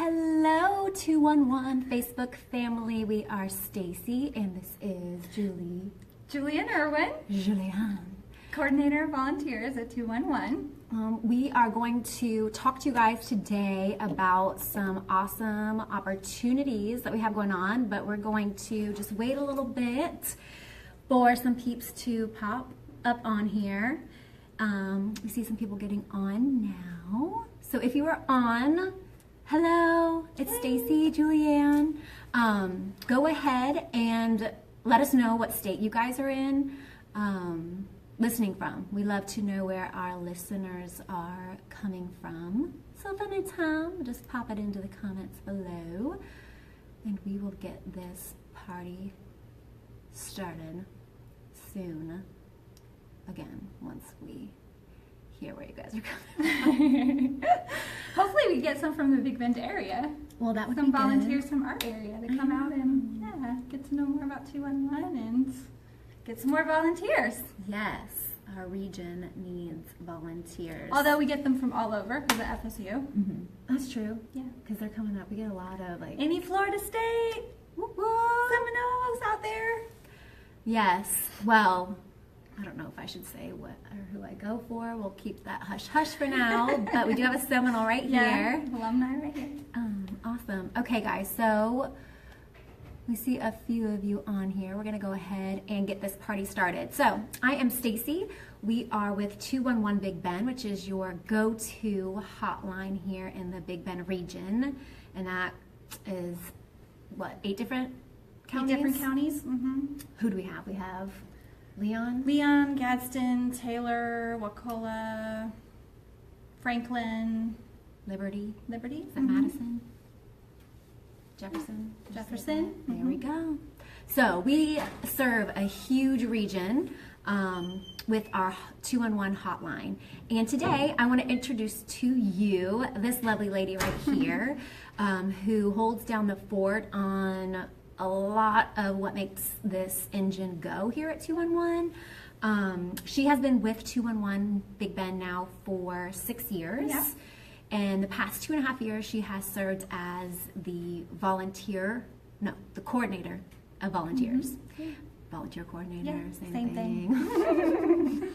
Hello 211 Facebook family. We are Stacy and this is Julie. Julian Irwin, Julianne. Coordinator of Volunteers at 211. We are going to talk to you guys today about some awesome opportunities that we have going on, but we're going to just wait a little bit for some peeps to pop up on here. We see some people getting on now. So if you are on, hello, it's Stacy, Julianne. Go ahead and let us know what state you guys are in, listening from. We love to know where our listeners are coming from. So if anytime, just pop it into the comments below, and we will get this party started soon. Again, once we hear where you guys are coming from. Hopefully we get some from the Big Bend area. Well, that would some be good. volunteers from our area to come out and get to know more about 211 and get some more volunteers. Yes, our region needs volunteers. Although we get them from all over because of FSU. Mm-hmm. That's true. Yeah, because they're coming up. We get a lot of any Florida State, Seminoles out there. Yes. Well, I don't know if I should say what or who I go for. We'll keep that hush-hush for now. But we do have a Seminole right here. Alumni right here. Awesome. Okay, guys. So we see a few of you on here. We're going to go ahead and get this party started. So I am Stacy. We are with 211 Big Bend, which is your go-to hotline here in the Big Bend region. And that is, what, 8 different counties? 8 different counties. Mm-hmm. Who do we have? We have Leon, Gadsden, Taylor, Wakulla, Franklin, Liberty. Is that Madison? Jefferson. There we go. So we serve a huge region with our 211 hotline. And today I want to introduce to you this lovely lady right here who holds down the fort on a lot of what makes this engine go here at 211. She has been with 211 Big Bend now for 6 years. Yeah. And the past 2.5 years, she has served as the coordinator of volunteers. Mm-hmm. Volunteer coordinator, yeah, same thing.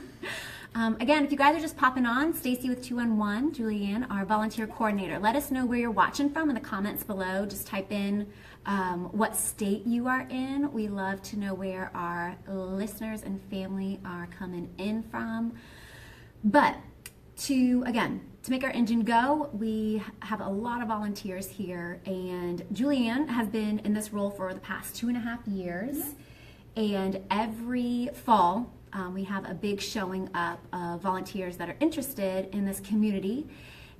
Again, if you guys are just popping on, Stacy with 211, Julianne, our volunteer coordinator. Let us know where you're watching from in the comments below. Just type in what state you are in. We love to know where our listeners and family are coming in from. But to make our engine go, we have a lot of volunteers here, and Julianne has been in this role for the past 2.5 years. Mm-hmm. And every fall, we have a big showing up of volunteers that are interested in this community.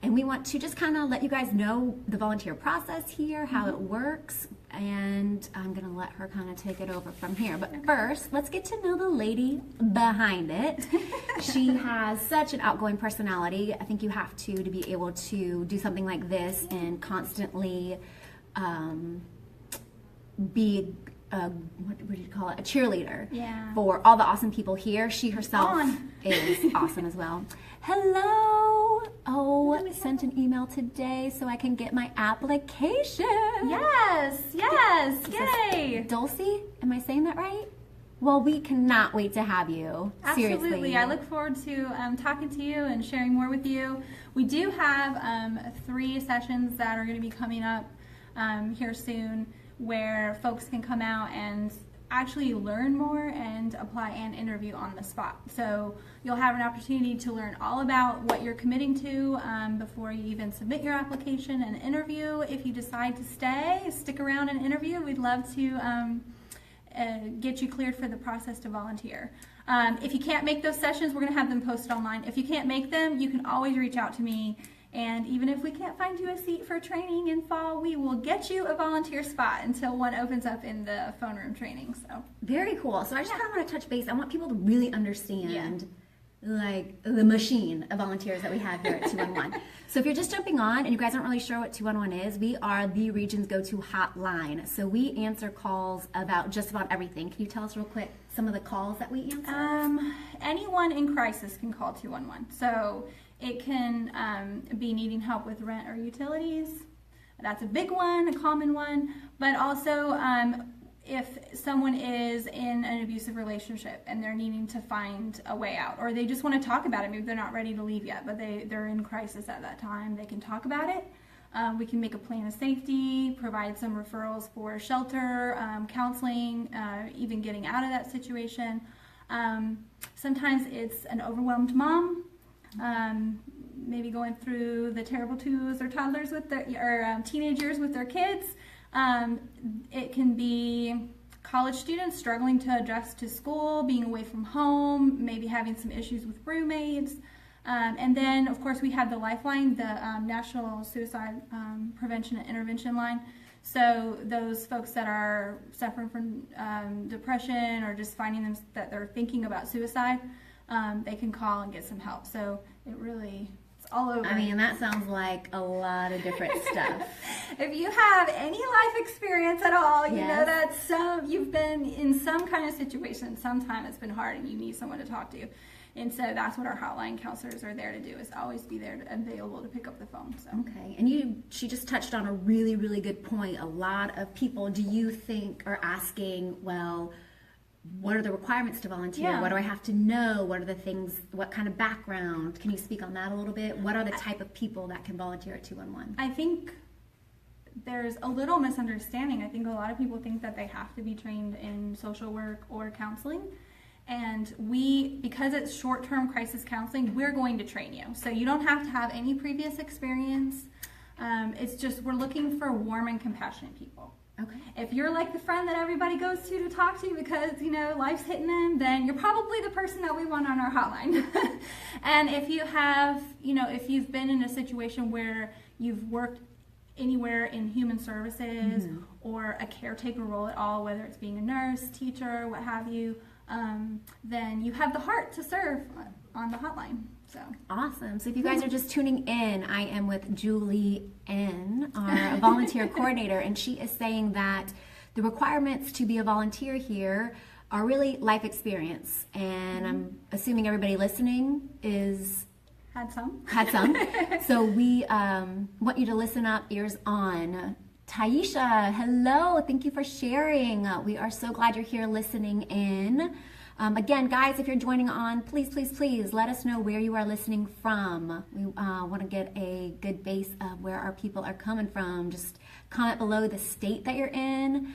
And we want to just kind of let you guys know the volunteer process here, how it works. And I'm going to let her kind of take it over from here. But first, let's get to know the lady behind it. She has such an outgoing personality. I think you have to be able to do something like this and constantly be what would you call it? A cheerleader for all the awesome people here. She herself is awesome as well. Hello. Oh, sent an email today so I can get my application. Yes. Yay. Dulcie, am I saying that right? Well, we cannot wait to have you. Absolutely. Seriously. I look forward to talking to you and sharing more with you. We do have 3 sessions that are going to be coming up here soon, where folks can come out and actually learn more and apply and interview on the spot. So you'll have an opportunity to learn all about what you're committing to before you even submit your application and interview. If you decide to stick around and interview, we'd love to get you cleared for the process to volunteer. If you can't make those sessions, we're going to have them posted online. If you can't make them, you can always reach out to me. And even if we can't find you a seat for training in fall, we will get you a volunteer spot until one opens up in the phone room training. So very cool. So I just kind of want to touch base. I want people to really understand like the machine of volunteers that we have here at 211. So if you're just jumping on and you guys aren't really sure what 211 is, we are the region's go-to hotline. So we answer calls about just about everything. Can you tell us real quick some of the calls that we answer? Anyone in crisis can call 211. So it can be needing help with rent or utilities, That's a big one, a common one. But also, if someone is in an abusive relationship and they're needing to find a way out, or they just want to talk about it, maybe they're not ready to leave yet, but they're in crisis at that time, they can talk about it. We can make a plan of safety, provide some referrals for shelter, counseling, even getting out of that situation. Sometimes it's an overwhelmed mom, maybe going through the terrible twos or toddlers with their, or teenagers with their kids. It can be college students struggling to adjust to school, being away from home, maybe having some issues with roommates. And then, of course, we have the Lifeline, the National Suicide Prevention and Intervention Line. So those folks that are suffering from depression or just finding them that they're thinking about suicide, they can call and get some help. So it really, it's all over. I mean, that sounds like a lot of different stuff. If you have any life experience at all, you know that you've been in some kind of situation, sometime it's been hard and you need someone to talk to. And so that's what our hotline counselors are there to do, is always be there available to pick up the phone. So. Okay, and she just touched on a really, really good point. A lot of people, do you think, are asking, well, what are the requirements to volunteer? Yeah. What do I have to know? What are the things, what kind of background? Can you speak on that a little bit? What are the type of people that can volunteer at 211? I think there's a little misunderstanding. I think a lot of people think that they have to be trained in social work or counseling. And because it's short-term crisis counseling, we're going to train you. So you don't have to have any previous experience. It's just, we're looking for warm and compassionate people. Okay. If you're like the friend that everybody goes to talk to because, life's hitting them, then you're probably the person that we want on our hotline. And if you have, if you've been in a situation where you've worked anywhere in human services or a caretaker role at all, whether it's being a nurse, teacher, what have you, then you have the heart to serve on the hotline. So awesome. So if you guys are just tuning in, I am with Julie N., our volunteer coordinator, and she is saying that the requirements to be a volunteer here are really life experience. And I'm assuming everybody listening had some. So we want you to listen up, ears on. Taisha, hello. Thank you for sharing. We are so glad you're here listening in. Again, guys, if you're joining on, please, please, please let us know where you are listening from. We want to get a good base of where our people are coming from. Just comment below the state that you're in.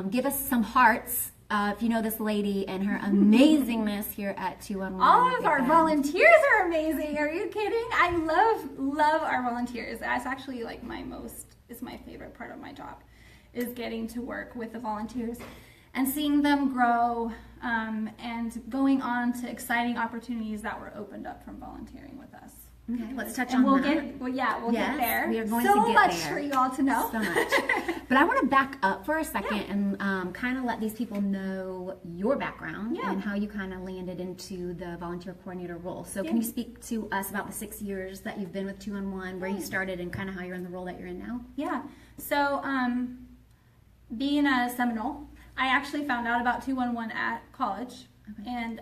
Give us some hearts if you know this lady and her amazingness here at 211. All of our volunteers are amazing. Are you kidding? I love our volunteers. That's actually like is my favorite part of my job, is getting to work with the volunteers and seeing them grow and going on to exciting opportunities that were opened up from volunteering with us. Okay, let's touch on that. We'll get there. We are going to get there. So much for you all to know. So much. But I want to back up for a second and kind of let these people know your background and how you kind of landed into the volunteer coordinator role. So can you speak to us about the 6 years that you've been with 211, where you started and kind of how you're in the role that you're in now? Yeah. So being a Seminole, I actually found out about 211 at college and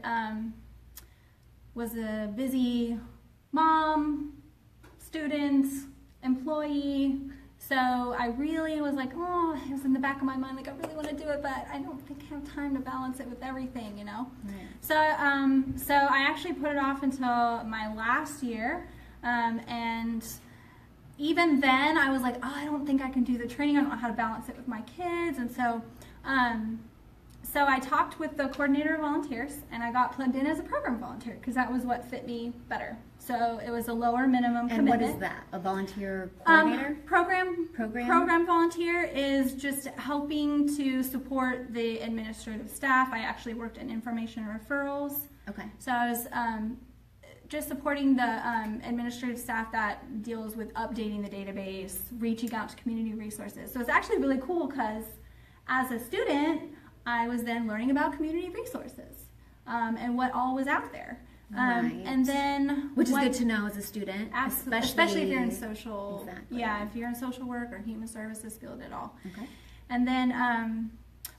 was a busy mom, student, employee. So I really was like, oh, it was in the back of my mind, like I really want to do it, but I don't think I have time to balance it with everything, Right. So I actually put it off until my last year, and even then I was like, oh, I don't think I can do the training. I don't know how to balance it with my kids, and so I talked with the coordinator of volunteers, and I got plugged in as a program volunteer because that was what fit me better. So it was a lower minimum commitment. And what is that? A volunteer coordinator? Program volunteer is just helping to support the administrative staff. I actually worked in information referrals. Okay. So I was just supporting the administrative staff that deals with updating the database, reaching out to community resources. So it's actually really cool because as a student, I was then learning about community resources and what all was out there. Right. And then, which is good to know as a student, especially if you're in social. Exactly. Yeah, if you're in social work or human services field at all. Okay. And then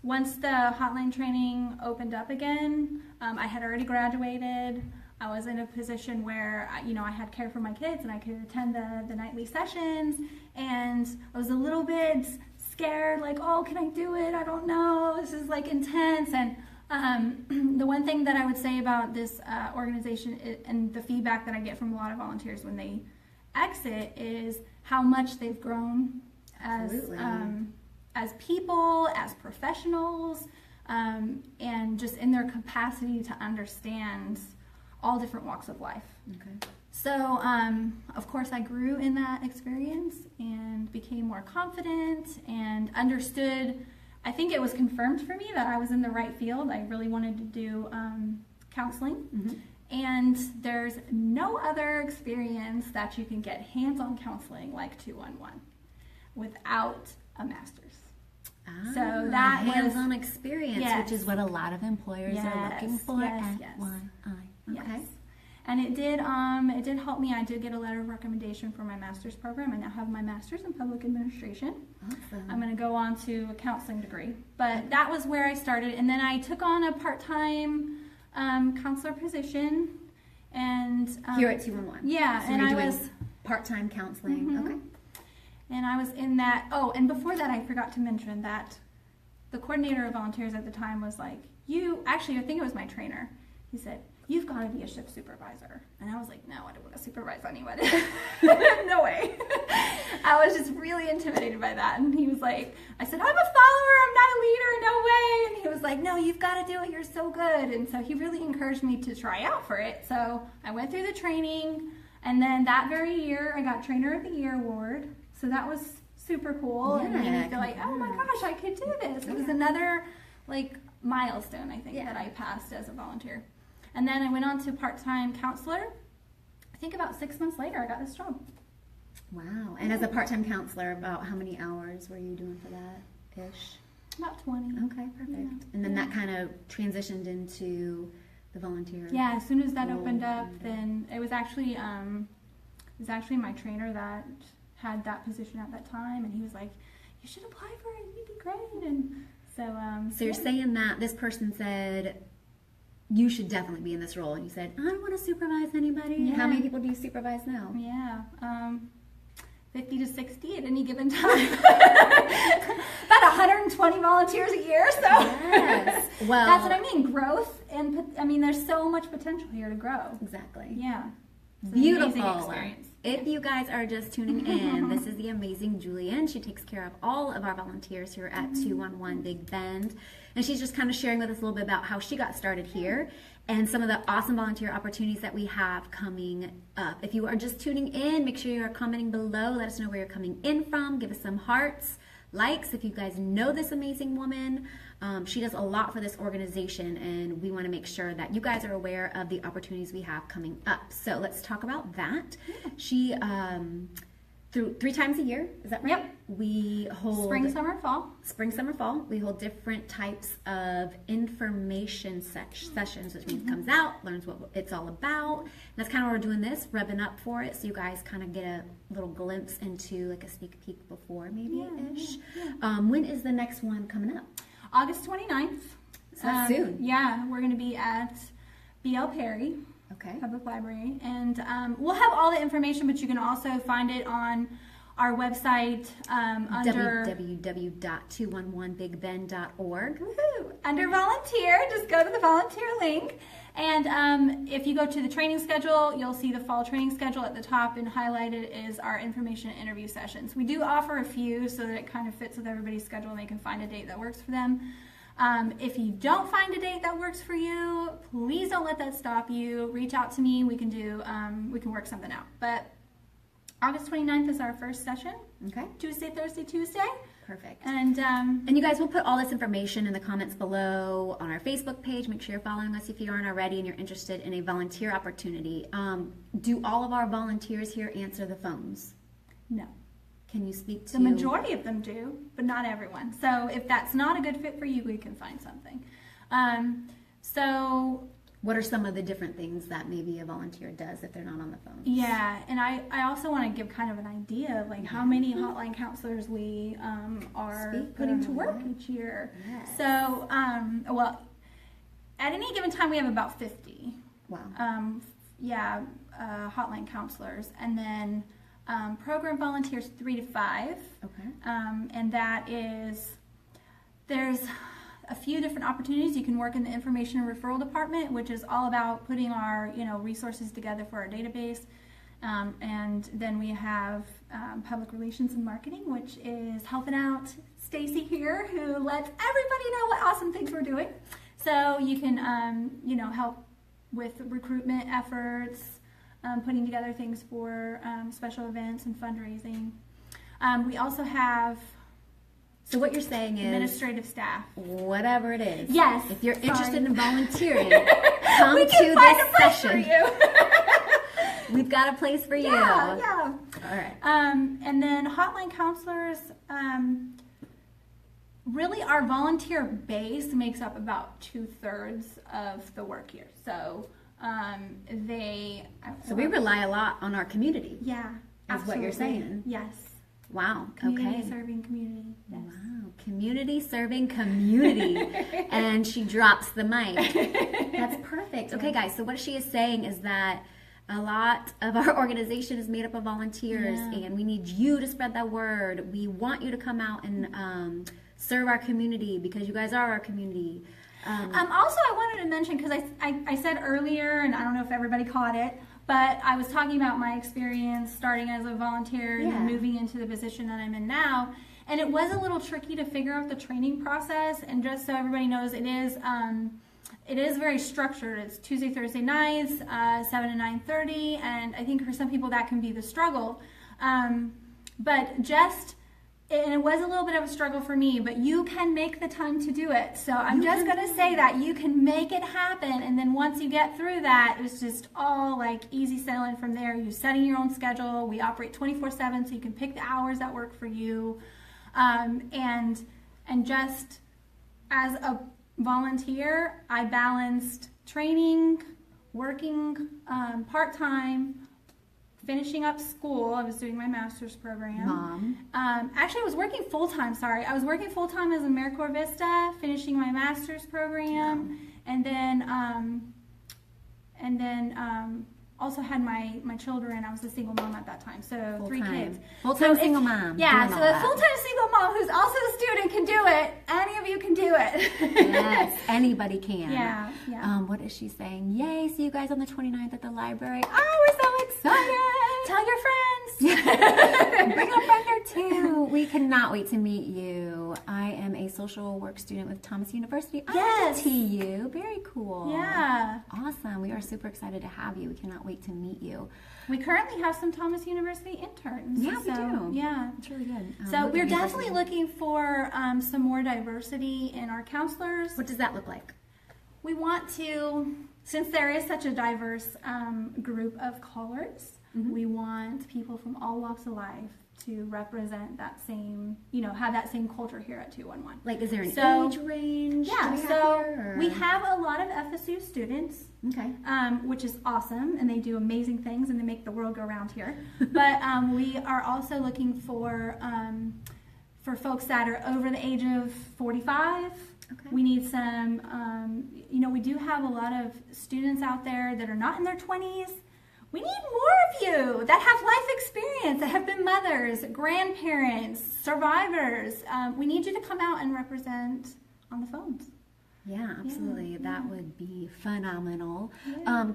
once the hotline training opened up again, I had already graduated. I was in a position where I had care for my kids and I could attend the nightly sessions, and I was a little bit scared, like, oh, can I do it? I don't know. This is like intense. And the one thing that I would say about this organization and the feedback that I get from a lot of volunteers when they exit is how much they've grown as people, as professionals, and just in their capacity to understand all different walks of life. Okay. So, of course, I grew in that experience and became more confident and understood. I think it was confirmed for me that I was in the right field. I really wanted to do counseling. Mm-hmm. And there's no other experience that you can get hands-on counseling like 211 without a master's. So that hands-on experience, yes, which is what a lot of employers are looking for at one eye. Okay. Yes. And it did help me. I did get a letter of recommendation for my master's program. I now have my master's in public administration. Awesome. I'm going to go on to a counseling degree. But that was where I started. And then I took on a part-time counselor position. And here at 211. Yeah. So and I doing was part-time counseling. Mm-hmm. Okay. And I was in that. Oh, and before that, I forgot to mention that the coordinator of volunteers at the time was like, I think it was my trainer. He said, "You've got to be a shift supervisor." And I was like, "No, I don't want to supervise anybody." No way. I was just really intimidated by that. And he was like, I said, "I'm a follower, I'm not a leader, no way." And he was like, "No, you've got to do it, you're so good." And so he really encouraged me to try out for it. So I went through the training, and then that very year, I got Trainer of the Year award. So that was super cool. Yeah, and made me feel like, oh my gosh, I could do this. It was another milestone, I think, that I passed as a volunteer. And then I went on to part-time counselor. I think about 6 months later, I got this job. Wow. And as a part-time counselor, about how many hours were you doing for that-ish? About 20. Okay, perfect. Yeah. And then that kind of transitioned into the volunteer. Yeah, as soon as that opened up, then it was actually my trainer that had that position at that time, and he was like, "You should apply for it. You'd be great." And so you're saying that this person said you should definitely be in this role, and you said, "I don't want to supervise anybody." Yeah. How many people do you supervise now? Yeah, 50 to 60 at any given time. About 120 volunteers a year. So yes. Well, that's what I mean. Growth, and there's so much potential here to grow. Exactly. Yeah. Beautiful. If you guys are just tuning in, this is the amazing Julian. She takes care of all of our volunteers here at 211 Big Bend. And she's just kind of sharing with us a little bit about how she got started here and some of the awesome volunteer opportunities that we have coming up. If you are just tuning in, make sure you are commenting below. Let us know where you're coming in from. Give us some hearts, likes. If you guys know this amazing woman, she does a lot for this organization, and we want to make sure that you guys are aware of the opportunities we have coming up. So let's talk about that. Yeah. She, through 3 times a year, is that right? Yep. We hold spring, summer, fall. Spring, summer, fall. We hold different types of information sessions, which means comes out, learns what it's all about. And that's kind of why we're doing this, rubbing up for it, so you guys kind of get a little glimpse into like a sneak peek before maybe-ish. Yeah. When is the next one coming up? August 29th. So that's soon. Yeah, we're going to be at B.L. Perry Public Library. And we'll have all the information, but you can also find it on our website under www.211bigbend.org. Under volunteer, just go to the volunteer link. And if you go to the training schedule, you'll see the fall training schedule at the top, and highlighted is our information and interview sessions. We do offer a few so that it kind of fits with everybody's schedule and they can find a date that works for them. If you don't find a date that works for you, please don't let that stop you. Reach out to me. We can work something out. But August 29th is our first session. Okay. Tuesday, Thursday, Tuesday. Perfect. And you guys will put all this information in the comments below on our Facebook page. Make sure you're following us if you aren't already and you're interested in a volunteer opportunity. Do all of our volunteers here answer the phones? No. Can you speak to... The majority of them do, but not everyone. So if that's not a good fit for you, we can find something. What are some of the different things that maybe a volunteer does if they're not on the phone? Yeah, and I also want to give kind of an idea of like how many hotline counselors we are putting to work each year. Yes. So, well, at any given time we have about 50. Wow. Hotline counselors, and then program volunteers 3 to 5. Okay. And that is, there's a few different opportunities. You can work in the information and referral department, which is all about putting our, resources together for our database. And then we have public relations and marketing, which is helping out Stacy here, who lets everybody know what awesome things we're doing. So you can, help with recruitment efforts, putting together things for special events and fundraising. We also have So what you're saying is administrative staff. Whatever it is. Yes. If you're Sorry. interested in volunteering, come we to can find this a place session. for you. We've got a place for you. Yeah. All right. And then hotline counselors, really our volunteer base makes up about 2/3 of the work here. So we rely a lot on our community. Yeah. Is what you're saying. Yes. Wow. Community Okay. serving community. Yes. Wow. Community serving community. And she drops the mic. That's perfect. Okay, guys. So what she is saying is that a lot of our organization is made up of volunteers, and we need you to spread that word. We want you to come out and serve our community because you guys are our community. Also, I wanted to mention, because I said earlier, and I don't know if everybody caught it, but I was talking about my experience starting as a volunteer and then moving into the position that I'm in now. And it was a little tricky to figure out the training process. And just so everybody knows, it is very structured. It's Tuesday, Thursday nights, 7 to 9:30. And I think for some people that can be the struggle. And it was a little bit of a struggle for me, but you can make the time to do it. So I'm just going to say that you can make it happen. And then once you get through that, it's just all like easy sailing from there. You're setting your own schedule. We operate 24/7, so you can pick the hours that work for you. And just as a volunteer, I balanced training, working part-time, finishing up school. I was doing my master's program. Mom. Actually, I was working full-time, sorry. I was working full-time as AmeriCorps Vista, finishing my master's program, and then also had my children. I was a single mom at that time, so Full 3 time. kids. Full-time single mom. Yeah, doing so all a that. full-time single mom who's also a student can do it. Any of you can do it. Yes, anybody can. Yeah. What is she saying? Yay, see you guys on the 29th at the library. Oh, we're so excited. Tell your friends. Bring a friend or two. We cannot wait to meet you. I am a social work student with Thomas University. Yes. TU. Very cool. Yeah. Awesome. We are super excited to have you. We cannot wait to meet you. We currently have some Thomas University interns. Yeah, we do. Yeah. It's really good. So what we're do you definitely do? looking for some more diversity in our counselors. What does that look like? We want to, since there is such a diverse group of callers, we want people from all walks of life to represent that same, have that same culture here at 211. Like, is there an age range? Yeah, we have a lot of FSU students. Okay. Which is awesome, and they do amazing things, and they make the world go round here. But we are also looking for folks that are over the age of 45. Okay. We need some, we do have a lot of students out there that are not in their 20s. We need more of you that have life experience, that have been mothers, grandparents, survivors. We need you to come out and represent on the phones. Yeah, absolutely. That would be phenomenal. Yeah.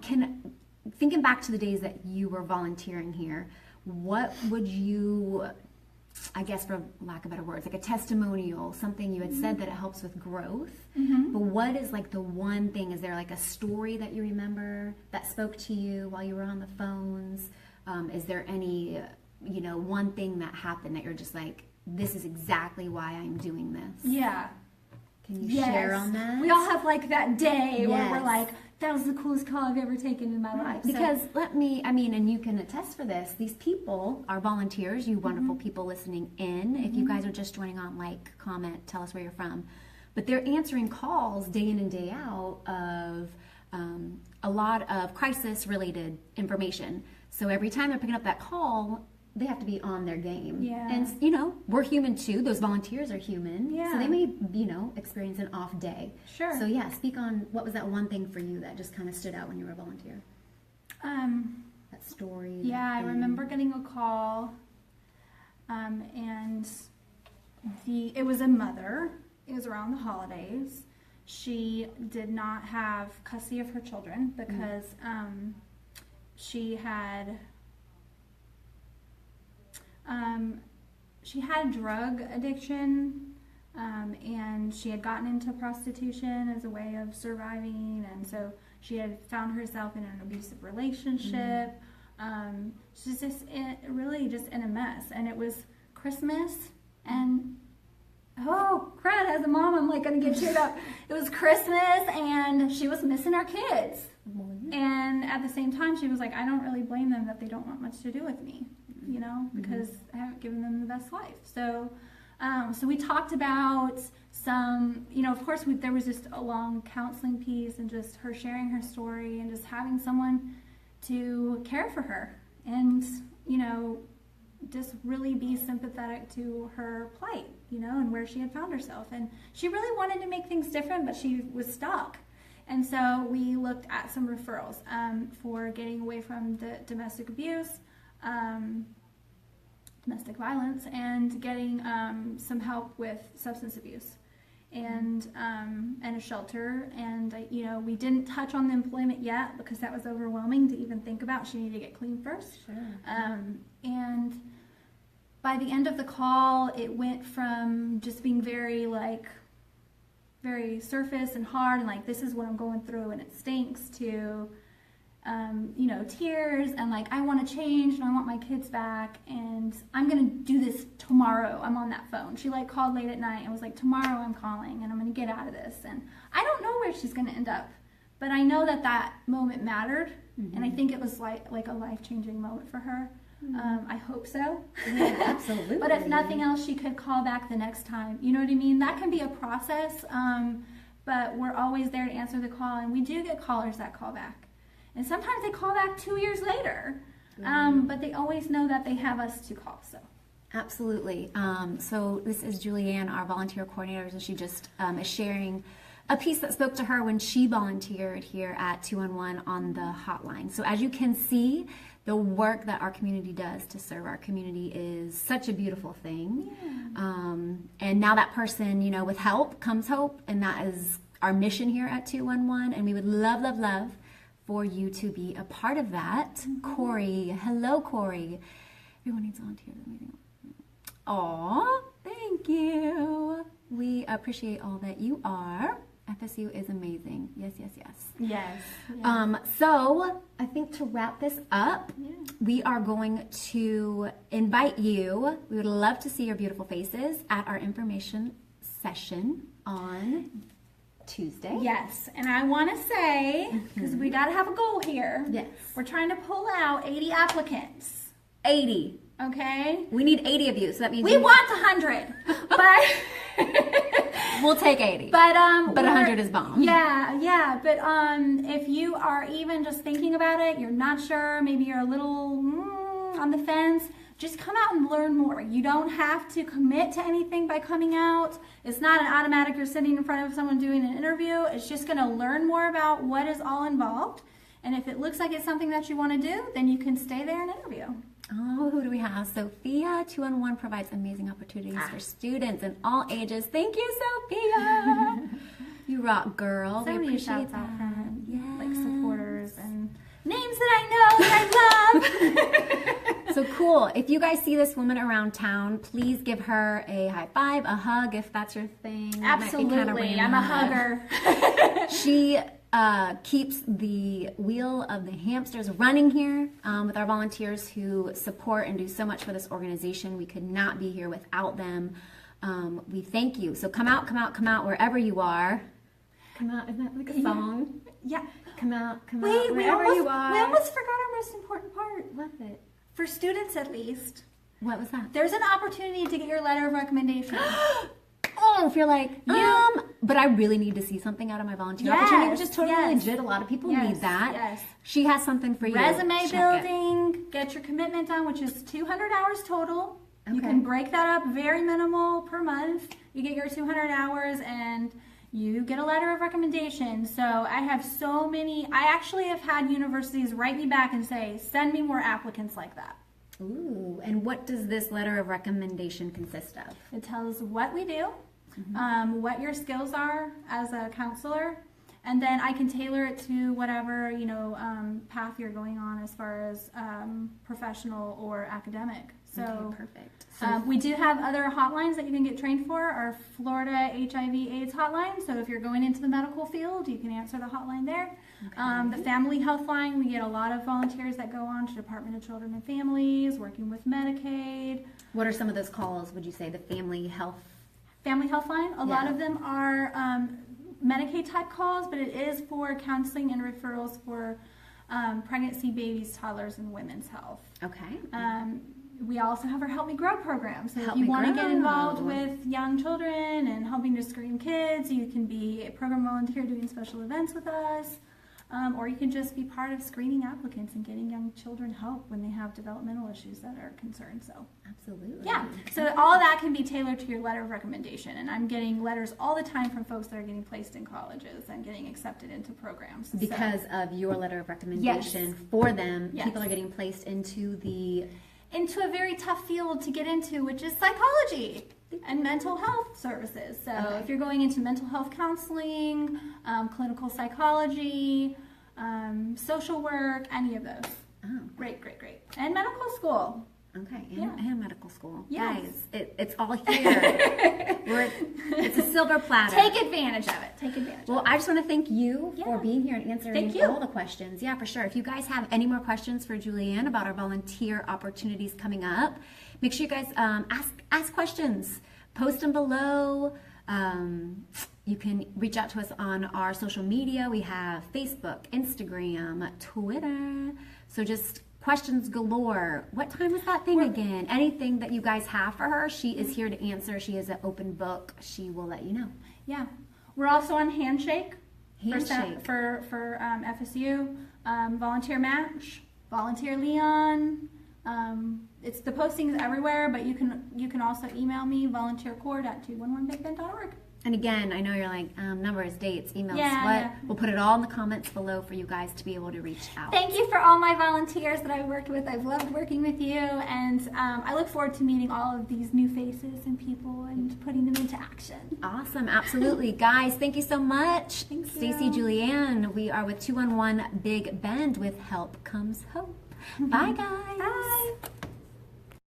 Thinking back to the days that you were volunteering here, what would you, I guess for lack of better words, like a testimonial, something you had said that it helps with growth, but what is like the one thing, is there like a story that you remember that spoke to you while you were on the phones? Is there any, one thing that happened that you're just like, this is exactly why I'm doing this? Yeah. Can you share on that? We all have like that day where we're Yes. like, that was the coolest call I've ever taken in my life. Because and you can attest for this, these people are volunteers, you wonderful people listening in. If you guys are just joining on, like, comment, tell us where you're from. But they're answering calls day in and day out of a lot of crisis-related information. So every time they're picking up that call, they have to be on their game. Yeah. And, we're human too. Those volunteers are human. Yeah. So they may, experience an off day. Sure. So, speak on what was that one thing for you that just kind of stood out when you were a volunteer? that story. Yeah, I remember getting a call, and it was a mother. It was around the holidays. She did not have custody of her children because she had drug addiction, and she had gotten into prostitution as a way of surviving, and so she had found herself in an abusive relationship. She's really just in a mess, and it was Christmas, and oh crud, as a mom I'm like gonna get chewed up. It was Christmas and she was missing our kids, and at the same time she was like, I don't really blame them that they don't want much to do with me, you know, because I haven't given them the best life. So so we talked about some, you know, of course there was just a long counseling piece and just her sharing her story and just having someone to care for her and, you know, just really be sympathetic to her plight, you know, and where she had found herself. And she really wanted to make things different, but she was stuck. And so we looked at some referrals for getting away from the domestic abuse, domestic violence, and getting some help with substance abuse and a shelter. And, you know, we didn't touch on the employment yet because that was overwhelming to even think about. She needed to get clean first. Sure. And by the end of the call, it went from just being very surface and hard and like, this is what I'm going through and it stinks, to, you know, tears and like, I want to change and I want my kids back and I'm going to do this tomorrow. I'm on that phone. She like called late at night and was like, tomorrow I'm calling and I'm going to get out of this. And I don't know where she's going to end up, but I know that moment mattered. And I think it was like a life-changing moment for her. I hope so. Yeah, absolutely. But if nothing else, she could call back the next time. You know what I mean? That can be a process, but we're always there to answer the call. And we do get callers that call back. And sometimes they call back 2 years later, but they always know that they have us to call. So. Absolutely. So this is Julianne, our volunteer coordinator, and she just is sharing a piece that spoke to her when she volunteered here at 211 on the hotline. So as you can see, the work that our community does to serve our community is such a beautiful thing. Yeah. And now that person, you know, with help comes hope, and that is our mission here at 211, and we would love, love, love for you to be a part of that. Corey, hello, Corey. Everyone needs volunteers. Aw, thank you. We appreciate all that you are. FSU is amazing. Yes, yes, yes. Yes. So I think to wrap this up, we are going to invite you. We would love to see your beautiful faces at our information session on Tuesday. Yes, and I want to say, because we got to have a goal here. Yes. We're trying to pull out 80 applicants. 80. Okay? We need 80 of you, so that means we want 100, but we'll take 80. But 100 is bomb. Yeah. But if you are even just thinking about it, you're not sure, maybe you're a little on the fence, just come out and learn more. You don't have to commit to anything by coming out. It's not an automatic you're sitting in front of someone doing an interview. It's just going to learn more about what is all involved. And if it looks like it's something that you want to do, then you can stay there and interview. Oh, who do we have? Sophia, 211 provides amazing opportunities for students in all ages. Thank you, Sophia. You rock, girl. So we many appreciate shouts that. out from Yes. like supporters and names that I know that I love. So cool. If you guys see this woman around town, please give her a high five, a hug, if that's your thing. Absolutely. I'm a hugger. She keeps the wheel of the hamsters running here with our volunteers who support and do so much for this organization. We could not be here without them. We thank you. So come out wherever you are. Come out, isn't that like a song? Yeah. Come out Wait, wherever you are. We almost forgot our most important part. What's it? For students at least. What was that? There's an opportunity to get your letter of recommendation. Oh, if you're like, but I really need to see something out of my volunteer opportunity, which is totally legit. A lot of people need that. Yes. She has something for you. Resume building, get your commitment done, which is 200 hours total. Okay. You can break that up very minimal per month. You get your 200 hours and you get a letter of recommendation. So I have so many, I actually have had universities write me back and say, send me more applicants like that. Ooh, and what does this letter of recommendation consist of? It tells what we do, what your skills are as a counselor, and then I can tailor it to whatever, path you're going on as far as professional or academic. So, okay, perfect. So we do have other hotlines that you can get trained for. Our Florida HIV/AIDS hotline. So if you're going into the medical field, you can answer the hotline there. Okay. The family health line, we get a lot of volunteers that go on to Department of Children and Families, working with Medicaid. what are some of those calls, would you say, the family health? Family health line, a lot Yeah. of them are Medicaid type calls, but it is for counseling and referrals for pregnancy, babies, toddlers, and women's health. Okay. We also have our Help Me Grow program. So Help if you Me want to get Grow. involved with young children and helping to screen kids, you can be a program volunteer doing special events with us. Or you can just be part of screening applicants and getting young children help when they have developmental issues that are concerned. So Absolutely. yeah, so all of that can be tailored to your letter of recommendation. And I'm getting letters all the time from folks that are getting placed in colleges and getting accepted into programs. Because of your letter of recommendation for them, Yes. people are getting placed into a very tough field to get into, which is psychology and mental health services. So Okay. if you're going into mental health counseling, clinical psychology, social work, any of those. Oh, Great. And medical school. okay. Yeah. And medical school. Yes. Guys, it's all here. It's a silver platter. Take advantage of it. Well, I just want to thank you for Yeah. being here and answering Thank you. all the questions. Yeah, for sure. If you guys have any more questions for Julianne about our volunteer opportunities coming up, make sure you guys ask questions. Post them below. You can reach out to us on our social media. We have Facebook, Instagram, Twitter. So just questions galore. What time was that thing again? Anything that you guys have for her, she is here to answer. She is an open book. She will let you know. Yeah. We're also on Handshake. Handshake. For FSU, Volunteer Match, Volunteer Leon. It's the postings everywhere, but you can also email me volunteercord@211bigbend.org. And again, I know you're like, numbers, dates, emails, Yeah, what? yeah. We'll put it all in the comments below for you guys to be able to reach out. Thank you for all my volunteers that I've worked with. I've loved working with you, and I look forward to meeting all of these new faces and people and putting them into action. Awesome, absolutely. Guys, thank you so much. Thank you. Stacy, Julianne, we are with 211 Big Bend with Help Comes Hope. Bye, guys. Bye.